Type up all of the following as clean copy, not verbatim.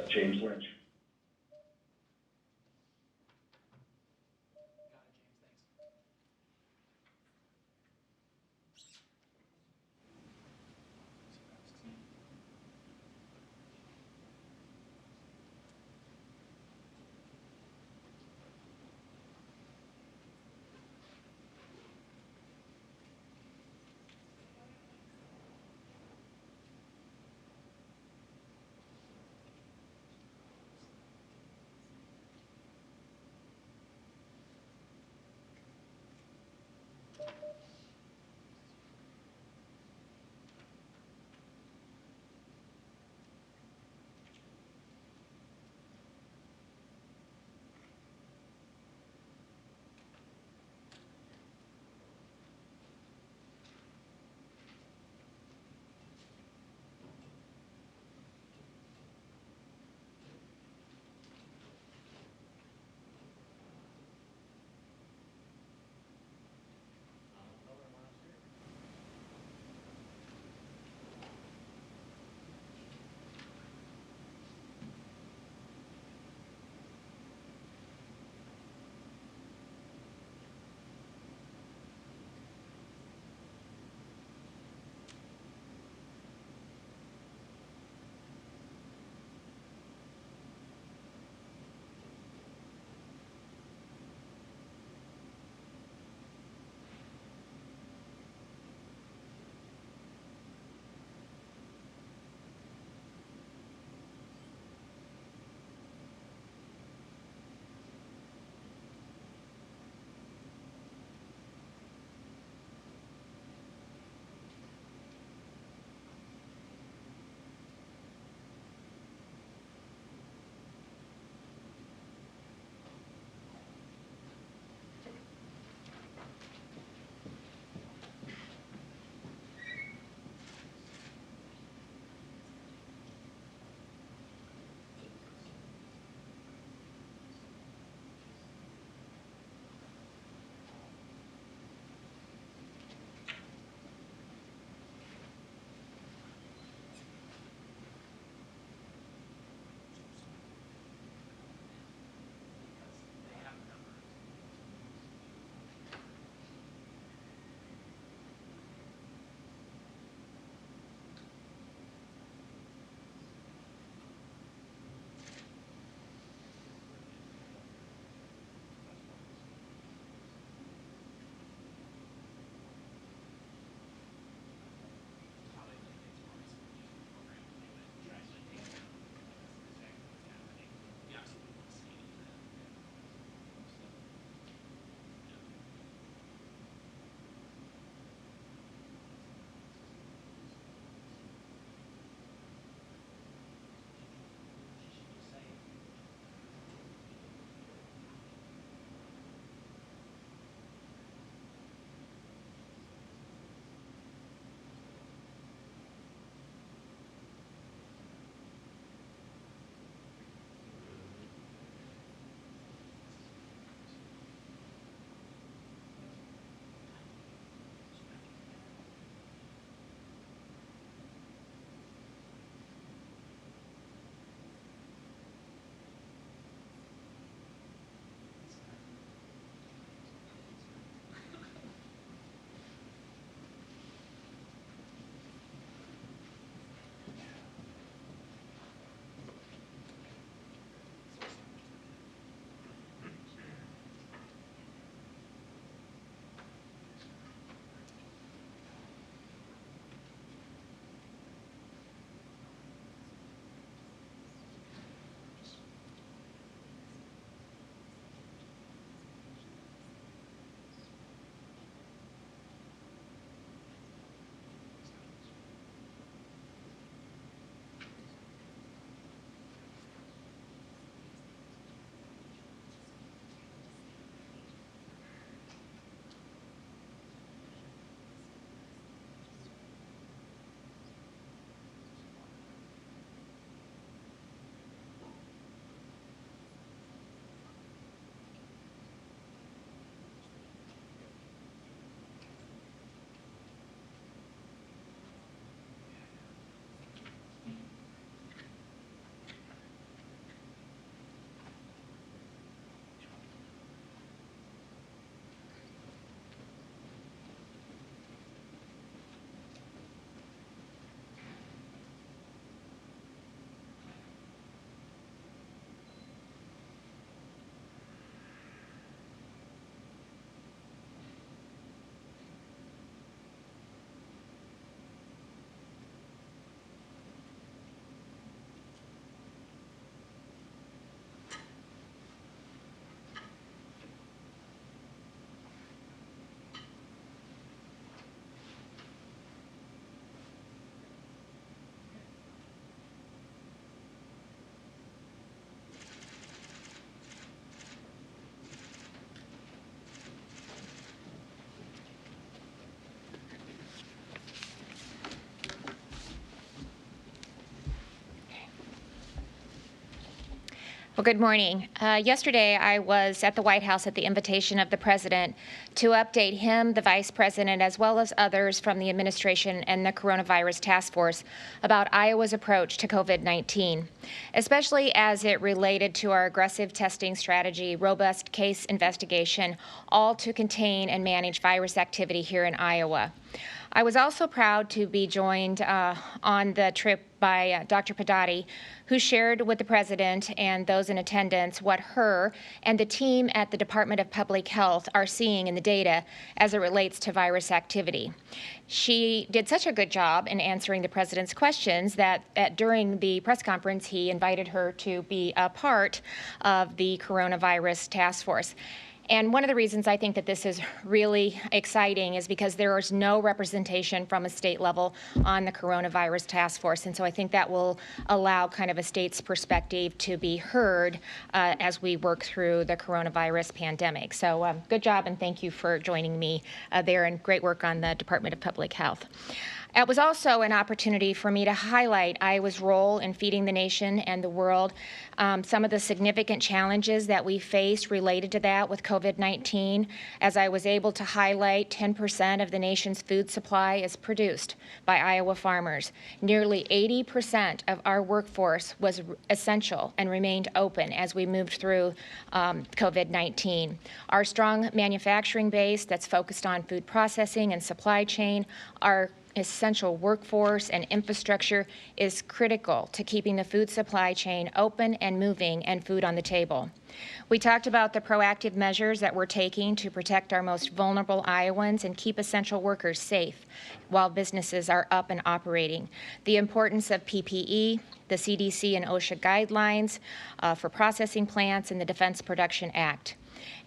James Lynch. Well, good morning. Yesterday, I was at the White House at the invitation of the President to update him, the Vice President, as well as others from the administration and the Coronavirus Task Force about Iowa's approach to COVID-19, especially as it related to our aggressive testing strategy, robust case investigation, all to contain and manage virus activity here in Iowa. I was also proud to be joined on the trip by Dr. Padati, who shared with the President and those in attendance what her and the team at the Department of Public Health are seeing in the data as it relates to virus activity. She did such a good job in answering the President's questions that during the press conference, he invited her to be a part of the Coronavirus Task Force. And one of the reasons I think that this is really exciting is because there is no representation from a state level on the Coronavirus Task Force. And so I think that will allow kind of a state's perspective to be heard as we work through the coronavirus pandemic. So good job, and thank you for joining me there, and great work on the Department of Public Health. It was also an opportunity for me to highlight Iowa's role in feeding the nation and the world, some of the significant challenges that we faced related to that with COVID-19, as I was able to highlight 10% of the nation's food supply is produced by Iowa farmers. Nearly 80% of our workforce was essential and remained open as we moved through COVID-19. Our strong manufacturing base that's focused on food processing and supply chain, our essential workforce and infrastructure is critical to keeping the food supply chain open and moving and food on the table. We talked about the proactive measures that we're taking to protect our most vulnerable Iowans and keep essential workers safe while businesses are up and operating. The importance of PPE, the CDC and OSHA guidelines for processing plants, and the Defense Production Act,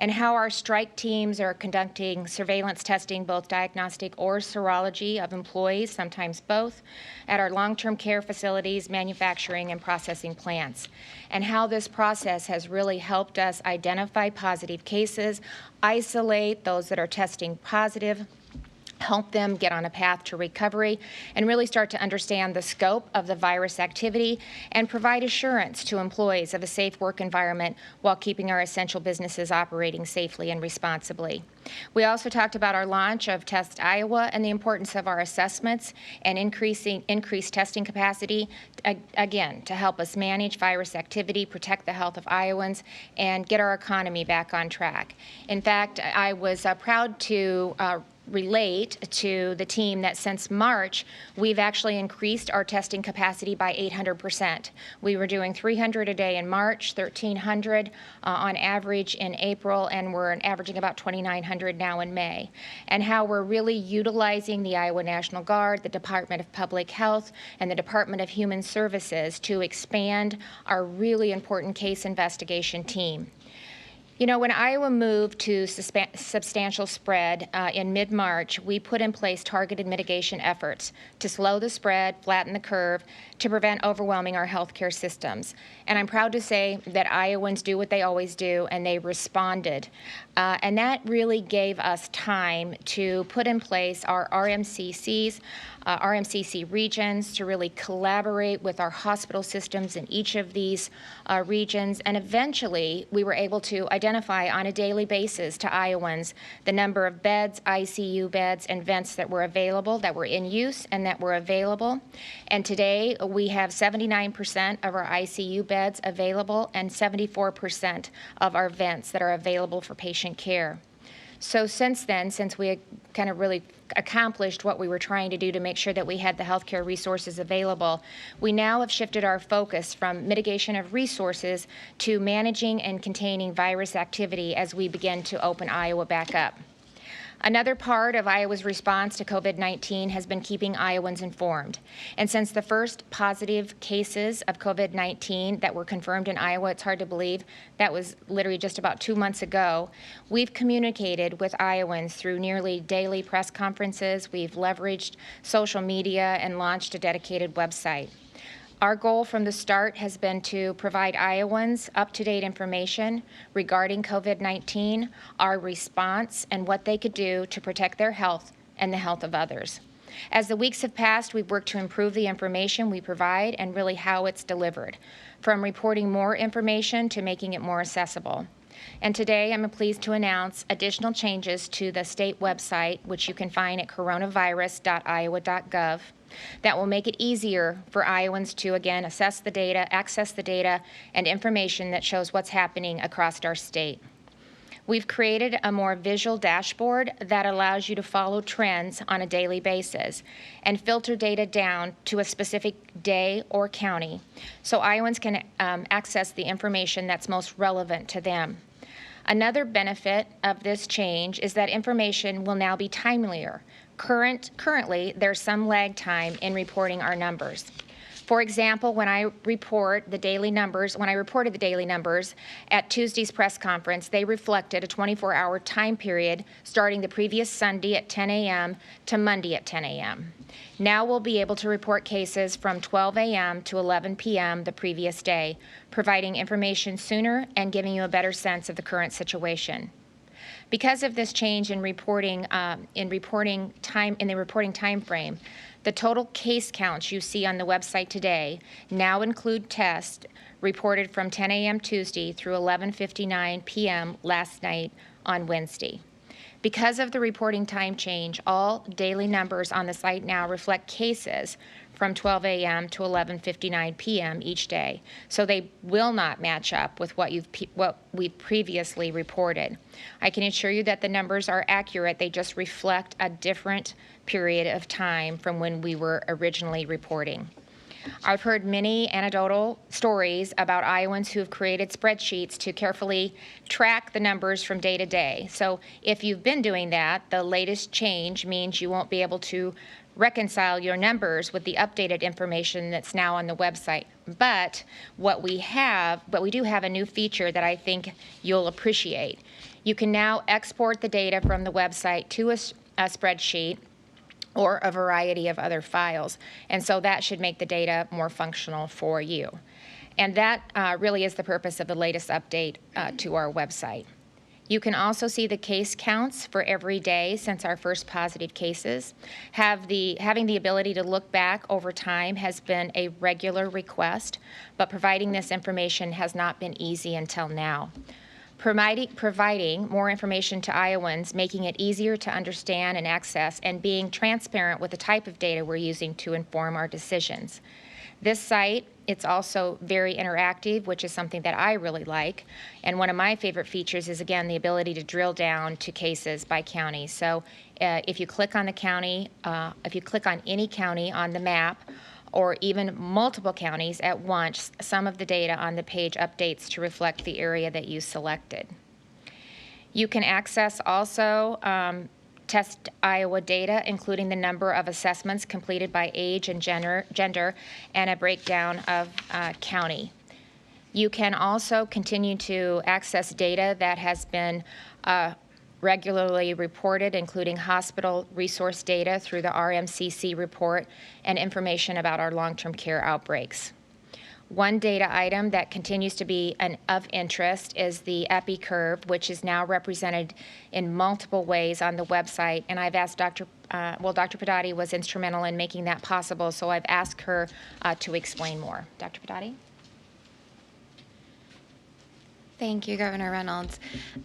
and how our strike teams are conducting surveillance testing, both diagnostic or serology of employees, sometimes both, at our long-term care facilities, manufacturing and processing plants, and how this process has really helped us identify positive cases, isolate those that are testing positive, help them get on a path to recovery, and really start to understand the scope of the virus activity and provide assurance to employees of a safe work environment while keeping our essential businesses operating safely and responsibly. We also talked about our launch of Test Iowa and the importance of our assessments and increased testing capacity, again, to help us manage virus activity, protect the health of Iowans, and get our economy back on track. In fact, I was proud to relate to the team that since March, we've actually increased our testing capacity by 800%. We were doing 300 a day in March, 1,300 on average in April, and we're averaging about 2,900 now in May. And how we're really utilizing the Iowa National Guard, the Department of Public Health, and the Department of Human Services to expand our really important case investigation team. You know, when Iowa moved to substantial spread in mid-March, we put in place targeted mitigation efforts to slow the spread, flatten the curve, to prevent overwhelming our healthcare systems. And I'm proud to say that Iowans do what they always do, and they responded. And that really gave us time to put in place our RMCCs, RMCC regions, to really collaborate with our hospital systems in each of these regions. And eventually, we were able to identify on a daily basis to Iowans the number of beds, ICU beds, and vents that were available, that were in use, and that were available. And today, we have 79% of our ICU beds available and 74% of our vents that are available for patient care. So since then, since we kind of really accomplished what we were trying to do to make sure that we had the healthcare resources available, we now have shifted our focus from mitigation of resources to managing and containing virus activity as we begin to open Iowa back up. Another part of Iowa's response to COVID-19 has been keeping Iowans informed. And since the first positive cases of COVID-19 that were confirmed in Iowa, it's hard to believe, that was literally just about 2 months ago, we've communicated with Iowans through nearly daily press conferences. We've leveraged social media and launched a dedicated website. Our goal from the start has been to provide Iowans up-to-date information regarding COVID-19, our response, and what they could do to protect their health and the health of others. As the weeks have passed, we've worked to improve the information we provide and really how it's delivered, from reporting more information to making it more accessible. And today I'm pleased to announce additional changes to the state website, which you can find at coronavirus.iowa.gov, that will make it easier for Iowans to, again, assess the data, access the data, and information that shows what's happening across our state. We've created a more visual dashboard that allows you to follow trends on a daily basis and filter data down to a specific day or county so Iowans can access the information that's most relevant to them. Another benefit of this change is that information will now be timelier. Currently, there's some lag time in reporting our numbers. For example, when I reported the daily numbers at Tuesday's press conference, they reflected a 24-hour time period starting the previous Sunday at 10 a.m. to Monday at 10 a.m. Now we'll be able to report cases from 12 a.m. to 11 p.m. the previous day, providing information sooner and giving you a better sense of the current situation. Because of this change in the reporting time frame, the total case counts you see on the website today now include tests reported from 10 a.m. Tuesday through 11:59 p.m. last night on Wednesday. Because of the reporting time change, all daily numbers on the site now reflect cases from 12 a.m. to 11:59 p.m. each day, so they will not match up with what we previously reported. I can assure you that the numbers are accurate. They just reflect a different period of time from when we were originally reporting. I've heard many anecdotal stories about Iowans who have created spreadsheets to carefully track the numbers from day to day. So if you've been doing that, the latest change means you won't be able to reconcile your numbers with the updated information that's now on the website. But we do have a new feature that I think you'll appreciate. You can now export the data from the website to a spreadsheet or a variety of other files. And so that should make the data more functional for you. And that really is the purpose of the latest update to our website. You can also see the case counts for every day since our first positive cases. Having the ability to look back over time has been a regular request, but providing this information has not been easy until now. Providing more information to Iowans, making it easier to understand and access, and being transparent with the type of data we're using to inform our decisions. This site, it's also very interactive, which is something that I really like. And one of my favorite features is, again, the ability to drill down to cases by county. So if you click on the county, if you click on any county on the map, or even multiple counties at once, some of the data on the page updates to reflect the area that you selected. You can access also Test Iowa data, including the number of assessments completed by age and gender, and a breakdown of county. You can also continue to access data that has been regularly reported, including hospital resource data through the RMCC report and information about our long-term care outbreaks. One data item that continues to be of interest is the epi curve, which is now represented in multiple ways on the website. And I've asked Dr. Padati was instrumental in making that possible, so I've asked her to explain more. Dr. Padati? Thank you, Governor Reynolds.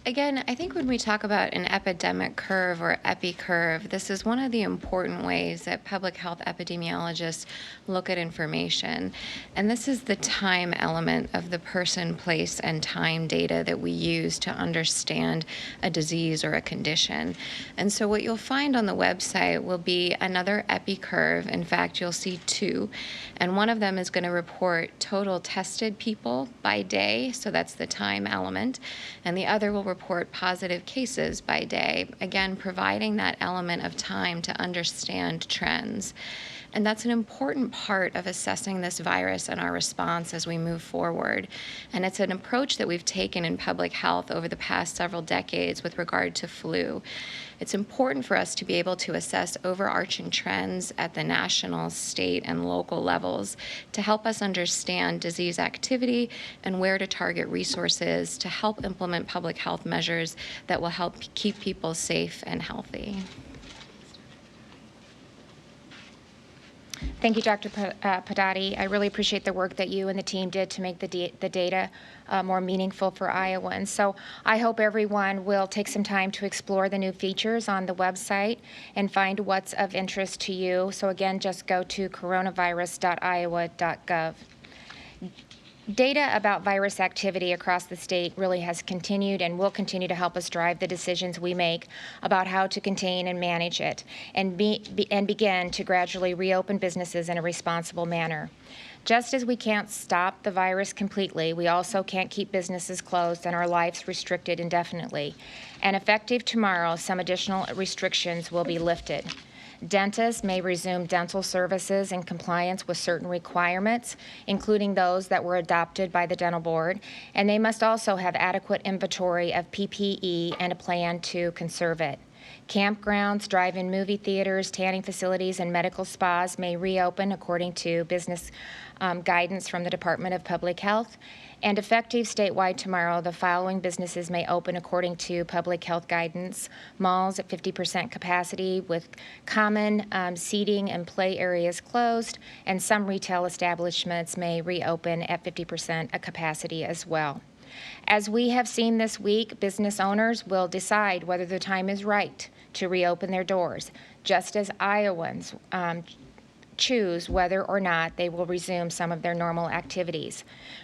Again, I think when we talk about an epidemic curve or epi curve, this is one of the important ways that public health epidemiologists look at information. And this is the time element of the person, place, and time data that we use to understand a disease or a condition. And so what you'll find on the website will be another epi curve. In fact, you'll see two. And one of them is going to report total tested people by day, so that's the time element, and the other will report positive cases by day, again providing that element of time to understand trends. And that's an important part of assessing this virus and our response as we move forward. And it's an approach that we've taken in public health over the past several decades with regard to flu. It's important for us to be able to assess overarching trends at the national, state, and local levels to help us understand disease activity and where to target resources to help implement public health measures that will help keep people safe and healthy. Thank you, Dr. Padati. I really appreciate the work that you and the team did to make the data more meaningful for Iowans. So I hope everyone will take some time to explore the new features on the website and find what's of interest to you. So again, just go to coronavirus.iowa.gov. Data about virus activity across the state really has continued and will continue to help us drive the decisions we make about how to contain and manage it and begin to gradually reopen businesses in a responsible manner. Just as we can't stop the virus completely, we also can't keep businesses closed and our lives restricted indefinitely. And effective tomorrow, some additional restrictions will be lifted. Dentists may resume dental services in compliance with certain requirements, including those that were adopted by the dental board, and they must also have adequate inventory of PPE and a plan to conserve it. Campgrounds, drive-in movie theaters, tanning facilities, and medical spas may reopen according to business guidance from the Department of Public Health. And effective statewide tomorrow, the following businesses may open according to public health guidance: malls at 50% capacity with common seating and play areas closed, and some retail establishments may reopen at 50% capacity as well. As we have seen this week, business owners will decide whether the time is right to reopen their doors, just as Iowans choose whether or not they will resume some of their normal activities.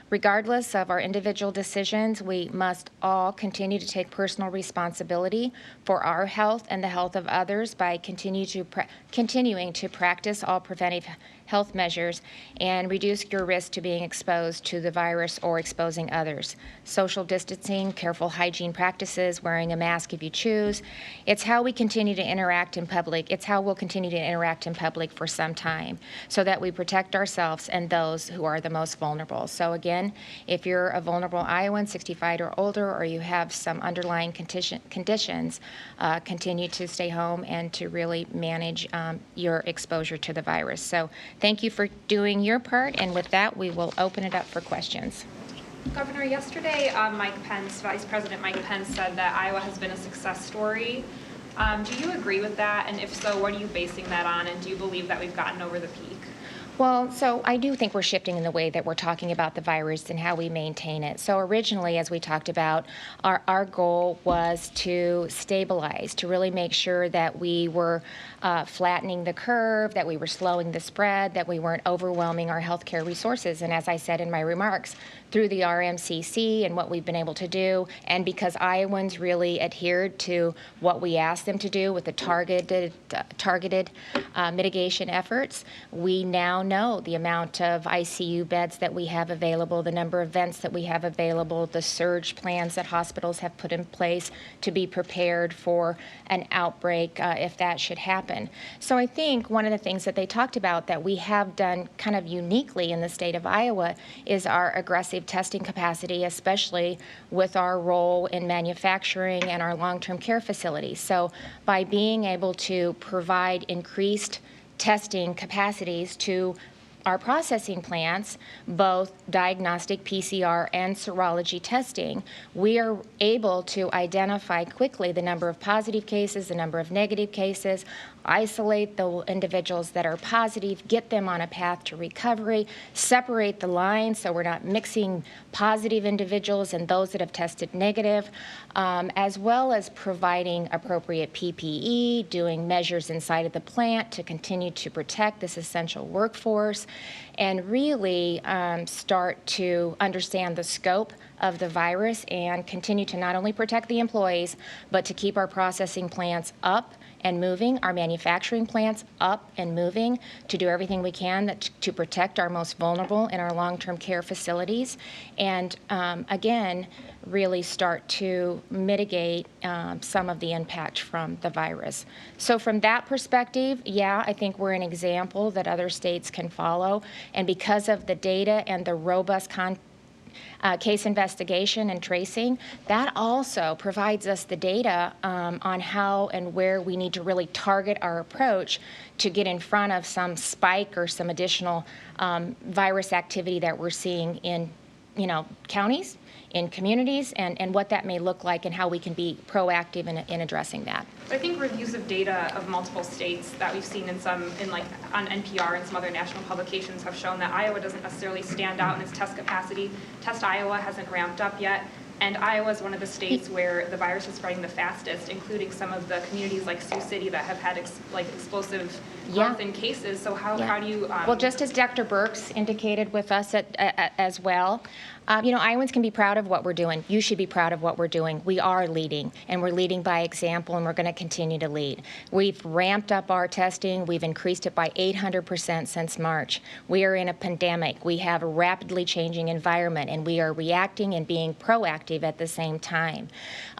Regardless of our individual decisions, we must all continue to take personal responsibility for our health and the health of others by continuing to practice all preventive health measures and reduce your risk to being exposed to the virus or exposing others. Social distancing, careful hygiene practices, wearing a mask if you choose. It's how we continue to interact in public. It's how we'll continue to interact in public for some time so that we protect ourselves and those who are the most vulnerable. So again, if you're a vulnerable Iowan, 65 or older, or you have some underlying conditions, continue to stay home and to really manage your exposure to the virus. So thank you for doing your part, and with that, we will open it up for questions. Governor, yesterday Vice President Mike Pence said that Iowa has been a success story. Do you agree with that? And if so, what are you basing that on? And do you believe that we've gotten over the peak? Well, so I do think we're shifting in the way that we're talking about the virus and how we maintain it. So originally, as we talked about, our goal was to stabilize, to really make sure that we were flattening the curve, that we were slowing the spread, that we weren't overwhelming our healthcare resources. And as I said in my remarks, through the RMCC and what we've been able to do, and because Iowans really adhered to what we asked them to do with the targeted mitigation efforts, we now know the amount of ICU beds that we have available, the number of vents that we have available, the surge plans that hospitals have put in place to be prepared for an outbreak if that should happen. So I think one of the things that they talked about that we have done kind of uniquely in the state of Iowa is our aggressive testing capacity, especially with our role in manufacturing and our long-term care facilities. So by being able to provide increased testing capacities to our processing plants, both diagnostic PCR and serology testing, we are able to identify quickly the number of positive cases, the number of negative cases, isolate the individuals that are positive, get them on a path to recovery, separate the lines so we're not mixing positive individuals and those that have tested negative, as well as providing appropriate PPE, doing measures inside of the plant to continue to protect this essential workforce, and really start to understand the scope of the virus and continue to not only protect the employees, but to keep our processing plants up and moving, our manufacturing plants up and moving, to do everything we can to protect our most vulnerable in our long-term care facilities, and again, really start to mitigate some of the impact from the virus. So from that perspective, yeah, I think we're an example that other states can follow, and because of the data and the robust case investigation and tracing, that also provides us the data on how and where we need to really target our approach to get in front of some spike or some additional virus activity that we're seeing in counties, in communities, and what that may look like and how we can be proactive in addressing that. I think reviews of data of multiple states that we've seen on NPR and some other national publications have shown that Iowa doesn't necessarily stand out in its test capacity. Test Iowa hasn't ramped up yet. And Iowa is one of the states where the virus is spreading the fastest, including some of the communities like Sioux City that have had explosive growth in cases. So how do you? Well, just as Dr. Birx indicated with us as well, Iowans can be proud of what we're doing. You should be proud of what we're doing. We are leading, and we're leading by example, and we're going to continue to lead. We've ramped up our testing. We've increased it by 800% since March. We are in a pandemic. We have a rapidly changing environment, and we are reacting and being proactive at the same time.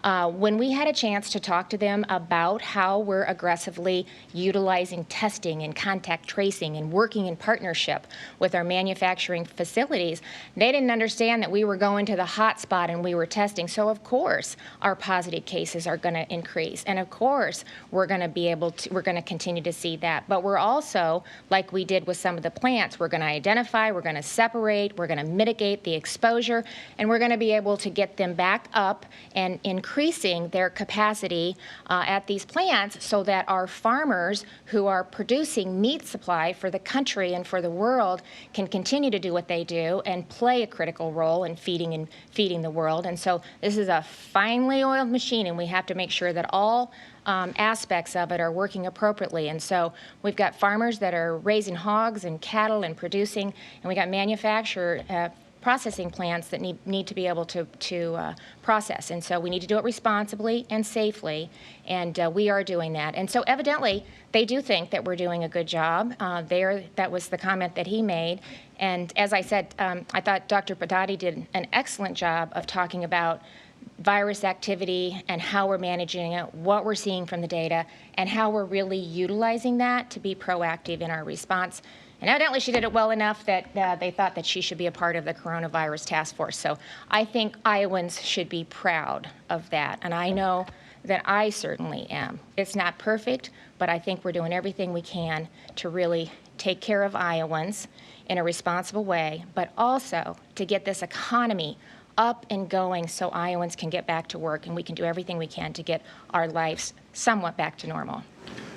When we had a chance to talk to them about how we're aggressively utilizing testing and contact tracing and working in partnership with our manufacturing facilities, they didn't understand that we were going to the hot spot and we were testing. So of course our positive cases are going to increase, and of course we're going to continue to see that. But we're also, like we did with some of the plants, we're going to identify, we're going to separate, we're going to mitigate the exposure, and we're going to be able to get them back up and increasing their capacity at these plants so that our farmers who are producing meat supply for the country and for the world can continue to do what they do and play a critical role in feeding the world. And so this is a finely oiled machine, and we have to make sure that all aspects of it are working appropriately. And so we've got farmers that are raising hogs and cattle and producing, and we got processing plants that need to be able to process. And so we need to do it responsibly and safely, and we are doing that. And so evidently, they do think that we're doing a good job. That was the comment that he made. And as I said, I thought Dr. Padati did an excellent job of talking about virus activity and how we're managing it, what we're seeing from the data, and how we're really utilizing that to be proactive in our response. And evidently she did it well enough that they thought that she should be a part of the coronavirus task force. So I think Iowans should be proud of that. And I know that I certainly am. It's not perfect, but I think we're doing everything we can to really take care of Iowans in a responsible way, but also to get this economy up and going so Iowans can get back to work, and we can do everything we can to get our lives somewhat back to normal.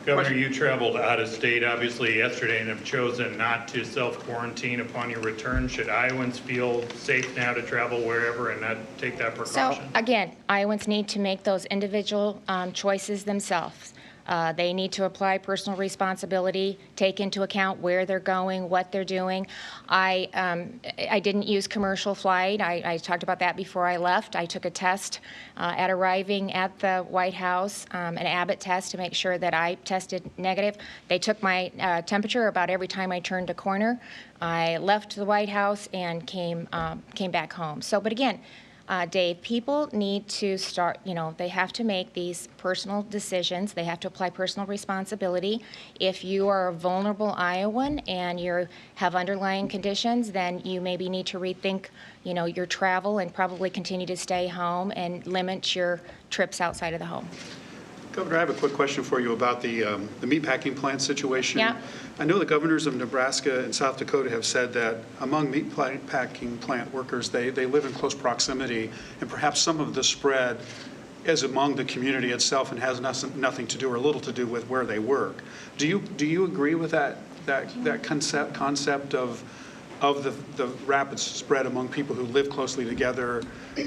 Governor, you traveled out of state obviously yesterday and have chosen not to self-quarantine upon your return. Should Iowans feel safe now to travel wherever and not take that precaution? So again, Iowans need to make those individual choices themselves. They need to apply personal responsibility, take into account where they're going, what they're doing. I didn't use commercial flight. I talked about that before I left. I took a test at arriving at the White House, an Abbott test to make sure that I tested negative. They took my temperature about every time I turned a corner. I left the White House and came back home. So, but again, Dave, people need to start, they have to make these personal decisions. They have to apply personal responsibility. If you are a vulnerable Iowan and you have underlying conditions, then you maybe need to rethink, your travel and probably continue to stay home and limit your trips outside of the home. Governor, I have a quick question for you about the meatpacking plant situation. Yeah. I know the governors of Nebraska and South Dakota have said that among meatpacking plant workers, they live in close proximity, and perhaps some of the spread is among the community itself and has nothing to do or little to do with where they work. Do you agree with that concept of the rapid spread among people who live closely together?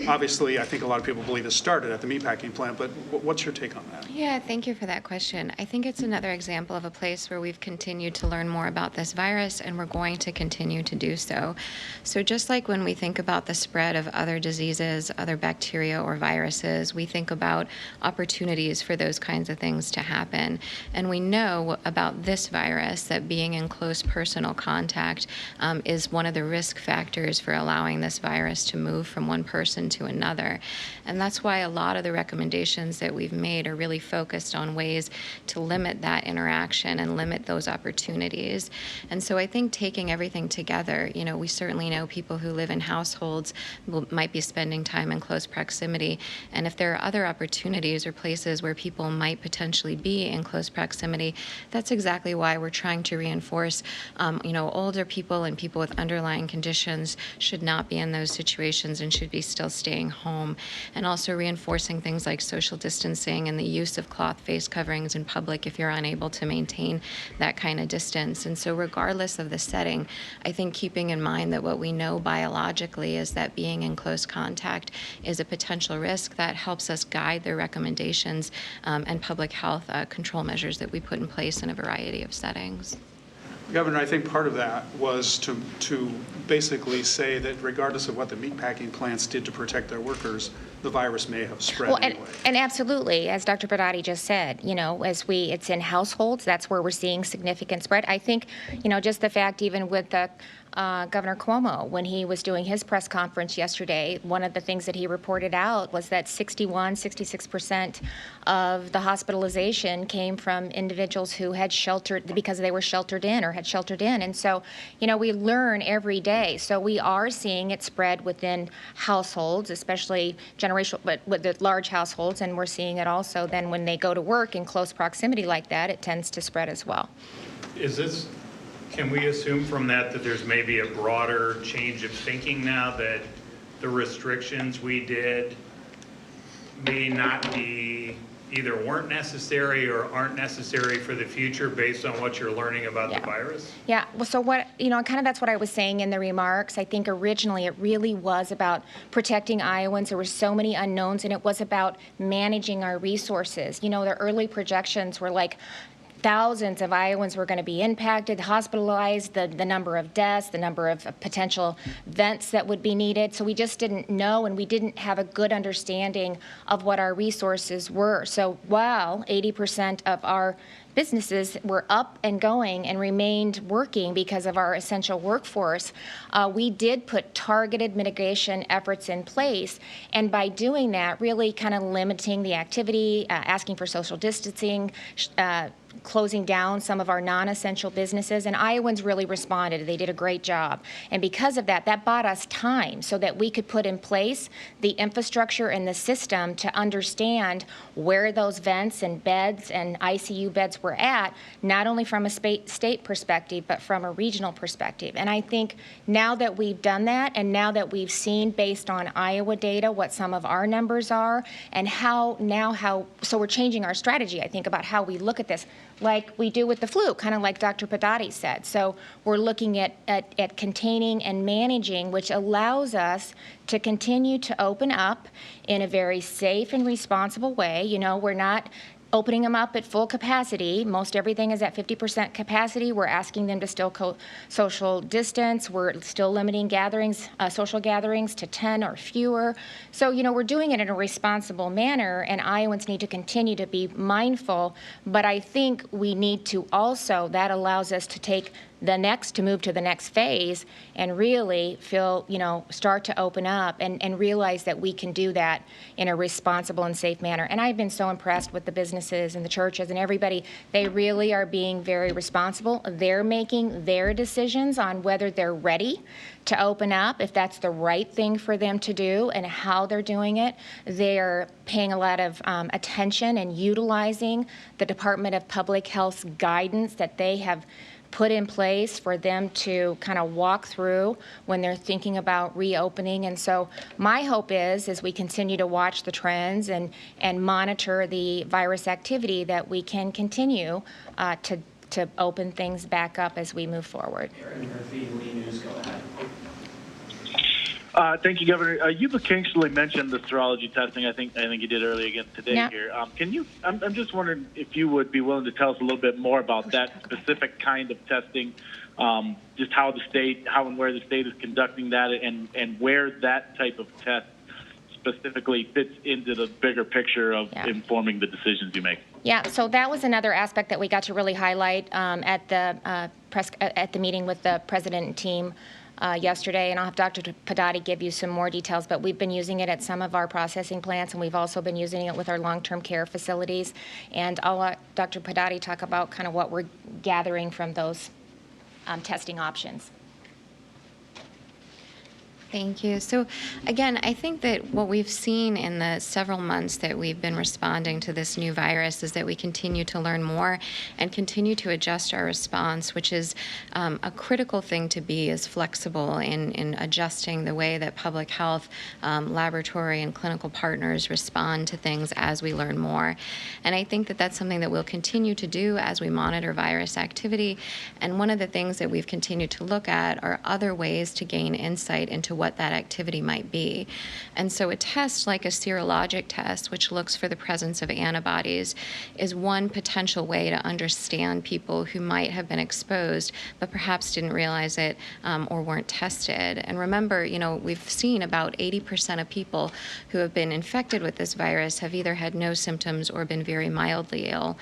Obviously, I think a lot of people believe it started at the meatpacking plant, but what's your take on that? Yeah, thank you for that question. I think it's another example of a place where we've continued to learn more about this virus, and we're going to continue to do so. So just like when we think about the spread of other diseases, other bacteria or viruses, we think about opportunities for those kinds of things to happen. And we know about this virus that being in close personal contact is one of the risk factors for allowing this virus to move from one person to another. And that's why a lot of the recommendations that we've made are really focused on ways to limit that interaction and limit those opportunities. And so I think taking everything together, we certainly know people who live in households might be spending time in close proximity. And if there are other opportunities or places where people might potentially be in close proximity, that's exactly why we're trying to reinforce, older people and people with underlying conditions should not be in those situations and should be still staying home. And also reinforcing things like social distancing and the use of cloth face coverings in public if you're unable to maintain that kind of distance. And so regardless of the setting, I think keeping in mind that what we know biologically is that being in close contact is a potential risk, that helps us guide the recommendations and public health control measures that we put in place in a variety of settings. Governor, I think part of that was to basically say that regardless of what the meatpacking plants did to protect their workers, the virus may have spread Well, anyway. and absolutely, as Dr. Badati just said, it's in households, that's where we're seeing significant spread. I think, just the fact, even with the Governor Cuomo, when he was doing his press conference yesterday, one of the things that he reported out was that 66% of the hospitalization came from individuals who had sheltered because they were sheltered in or had sheltered in. And so, we learn every day. So we are seeing it spread within households, especially generational, but with the large households, and we're seeing it also then when they go to work in close proximity like that, it tends to spread as well. Can we assume from that there's maybe a broader change of thinking now, that the restrictions we did may not be, either weren't necessary or aren't necessary for the future based on what you're learning about the virus? Yeah, well, so kind of that's what I was saying in the remarks. I think originally it really was about protecting Iowans. There were so many unknowns, and it was about managing our resources. The early projections were like, thousands of Iowans were going to be impacted, hospitalized, the number of deaths, the number of potential vents that would be needed. So we just didn't know, and we didn't have a good understanding of what our resources were. So while 80% of our businesses were up and going and remained working because of our essential workforce, we did put targeted mitigation efforts in place. And by doing that, really kind of limiting the activity, asking for social distancing, closing down some of our non-essential businesses, and Iowans really responded. They did a great job. And because of that, that bought us time so that we could put in place the infrastructure and the system to understand where those vents and beds and ICU beds were at, not only from a state perspective, but from a regional perspective. And I think now that we've done that, and now that we've seen based on Iowa data what some of our numbers are, and so we're changing our strategy, I think, about how we look at this, like we do with the flu, kind of like Dr. Badati said. So we're looking at containing and managing, which allows us to continue to open up in a very safe and responsible way. We're not opening them up at full capacity. Most everything is at 50% capacity. We're asking them to still social distance. We're still limiting social gatherings to 10 or fewer. So, we're doing it in a responsible manner, and Iowans need to continue to be mindful. But I think we need to also, that allows us to move to the next phase and really start to open up and realize that we can do that in a responsible and safe manner. And I've been so impressed with the businesses and the churches and everybody. They really are being very responsible. They're making their decisions on whether they're ready to open up, if that's the right thing for them to do, and how they're doing it. They're paying a lot of attention and utilizing the Department of Public Health's guidance that they have put in place for them to kind of walk through when they're thinking about reopening. And so my hope is, as we continue to watch the trends and monitor the virus activity, that we can continue to open things back up as we move forward. Aaron Murphy, Lee News, go ahead. Thank you, Governor. You've occasionally mentioned the serology testing. I think you did earlier again today here. I'm just wondering if you would be willing to tell us a little bit more about that specific kind of testing, just how and where the state is conducting that, and where that type of test specifically fits into the bigger picture of informing the decisions you make. Yeah, so that was another aspect that we got to really highlight at the meeting with the president and team yesterday, and I'll have Dr. Padati give you some more details, but we've been using it at some of our processing plants, and we've also been using it with our long-term care facilities. And I'll let Dr. Padati talk about kind of what we're gathering from those testing options. Thank you. So again, I think that what we've seen in the several months that we've been responding to this new virus is that we continue to learn more and continue to adjust our response, which is a critical thing to be as flexible in adjusting the way that public health, laboratory, and clinical partners respond to things as we learn more. And I think that that's something that we'll continue to do as we monitor virus activity. And one of the things that we've continued to look at are other ways to gain insight into what that activity might be. And so a test like a serologic test, which looks for the presence of antibodies, is one potential way to understand people who might have been exposed but perhaps didn't realize it or weren't tested. And remember, we've seen about 80% of people who have been infected with this virus have either had no symptoms or been very mildly ill,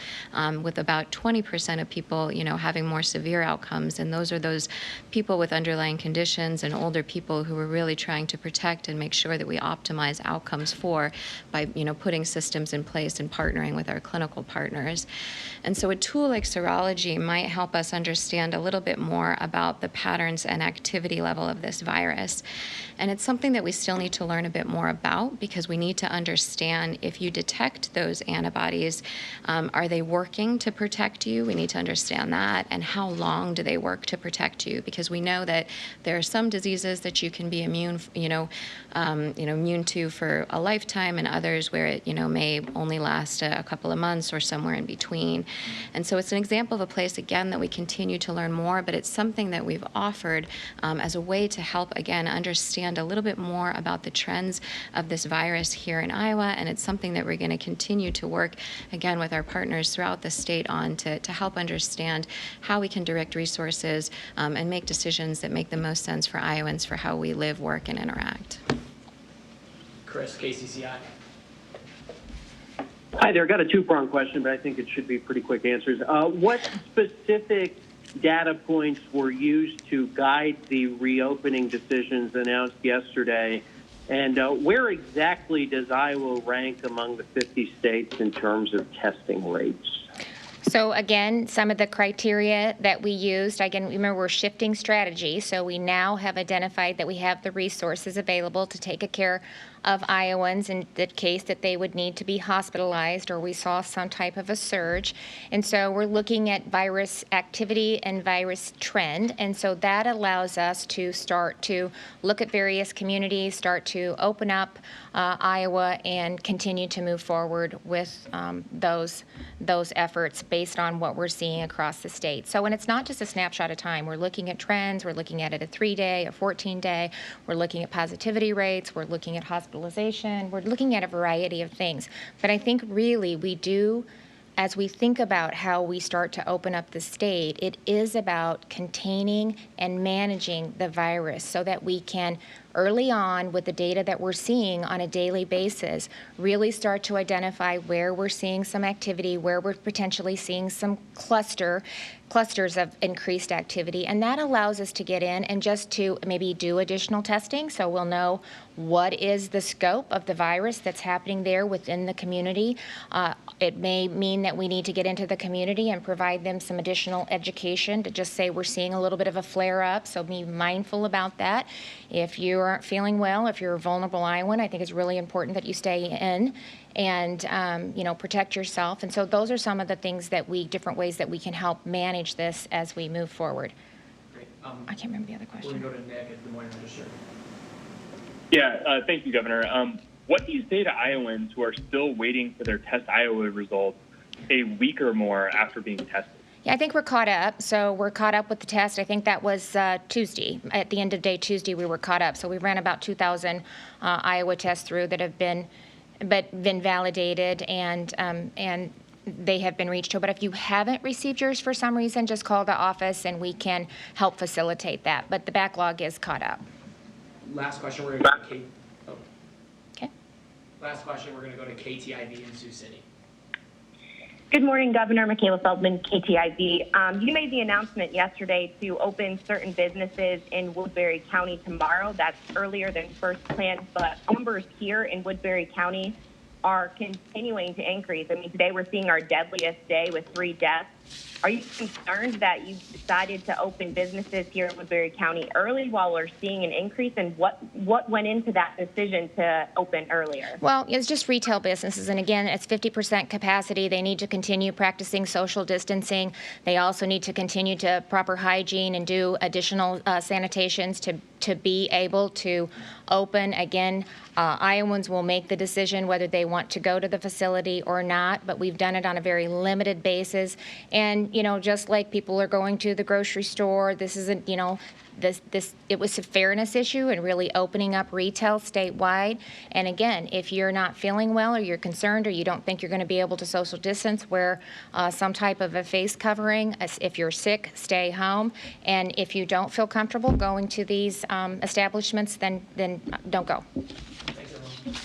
with about 20% of people, having more severe outcomes. And those are those people with underlying conditions and older people who are really trying to protect and make sure that we optimize outcomes for by putting systems in place and partnering with our clinical partners. And so a tool like serology might help us understand a little bit more about the patterns and activity level of this virus. And it's something that we still need to learn a bit more about, because we need to understand if you detect those antibodies, are they working to protect you? We need to understand that. And how long do they work to protect you? Because we know that there are some diseases that you can be immune to for a lifetime, and others where it may only last a couple of months or somewhere in between. And so it's an example of a place, again, that we continue to learn more, but it's something that we've offered as a way to help, again, understand a little bit more about the trends of this virus here in Iowa. And it's something that we're going to continue to work, again, with our partners throughout the state on to help understand how we can direct resources and make decisions that make the most sense for Iowans for how we live, work, and interact. Chris, KCCI. Hi there. Got a two-pronged question, but I think it should be pretty quick answers. What specific data points were used to guide the reopening decisions announced yesterday? And where exactly does Iowa rank among the 50 states in terms of testing rates? So again, some of the criteria that we used, again, remember we're shifting strategy, so we now have identified that we have the resources available to take care of Iowans in the case that they would need to be hospitalized or we saw some type of a surge. And so we're looking at virus activity and virus trend. And so that allows us to start to look at various communities, start to open up Iowa, and continue to move forward with those efforts based on what we're seeing across the state. So, and it's not just a snapshot of time. We're looking at trends. We're looking at it a 3-day, a 14-day. We're looking at positivity rates. We're looking at hospitalization. We're looking at a variety of things. But I think really we do, as we think about how we start to open up the state, it is about containing and managing the virus so that we can, early on with the data that we're seeing on a daily basis, really start to identify where we're seeing some activity, where we're potentially seeing some clusters of increased activity. And that allows us to get in and just to maybe do additional testing, so we'll know what is the scope of the virus that's happening there within the community. It may mean that we need to get into the community and provide them some additional education to just say we're seeing a little bit of a flare-up, so be mindful about that. If you aren't feeling well, if you're a vulnerable Iowan, I think it's really important that you stay in and protect yourself. And so those are some of the things that different ways that we can help manage this as we move forward. Great. I can't remember the other We're question. going to go to Nick at Des Moines Register. Yeah, thank you, Governor. What do you say to Iowans who are still waiting for their Test Iowa results a week or more after being tested? Yeah, I think we're caught up. So we're caught up with the test. I think that was Tuesday. At the end of day Tuesday, we were caught up. So we ran about 2,000 Iowa tests through that have been validated and they have been reached to. But if you haven't received yours for some reason, just call the office and we can help facilitate that. But the backlog is caught up. Last question, we're going to go to Okay. Last question, we're going to go to KTIV in Sioux City. Good morning, Governor. Michaela Feldman, KTIV. You made the announcement yesterday to open certain businesses in Woodbury County tomorrow. That's earlier than first planned, but numbers here in Woodbury County are continuing to increase. I mean, today we're seeing our deadliest day with 3 deaths. Are you concerned that you decided to open businesses here in Woodbury County early while we're seeing an increase? And what went into that decision to open earlier? Well, it's just retail businesses, and again, it's 50% capacity. They need to continue practicing social distancing. They also need to continue to proper hygiene and do additional sanitations to be able to open. Again, Iowans will make the decision whether they want to go to the facility or not, but we've done it on a very limited basis. And, you know, just like people are going to the grocery store, this isn't, you know, it was a fairness issue and really opening up retail statewide. And again, if you're not feeling well or you're concerned or you don't think you're going to be able to social distance, wear some type of a face covering. If you're sick, stay home. And if you don't feel comfortable going to these establishments, then don't go. Thanks, everyone.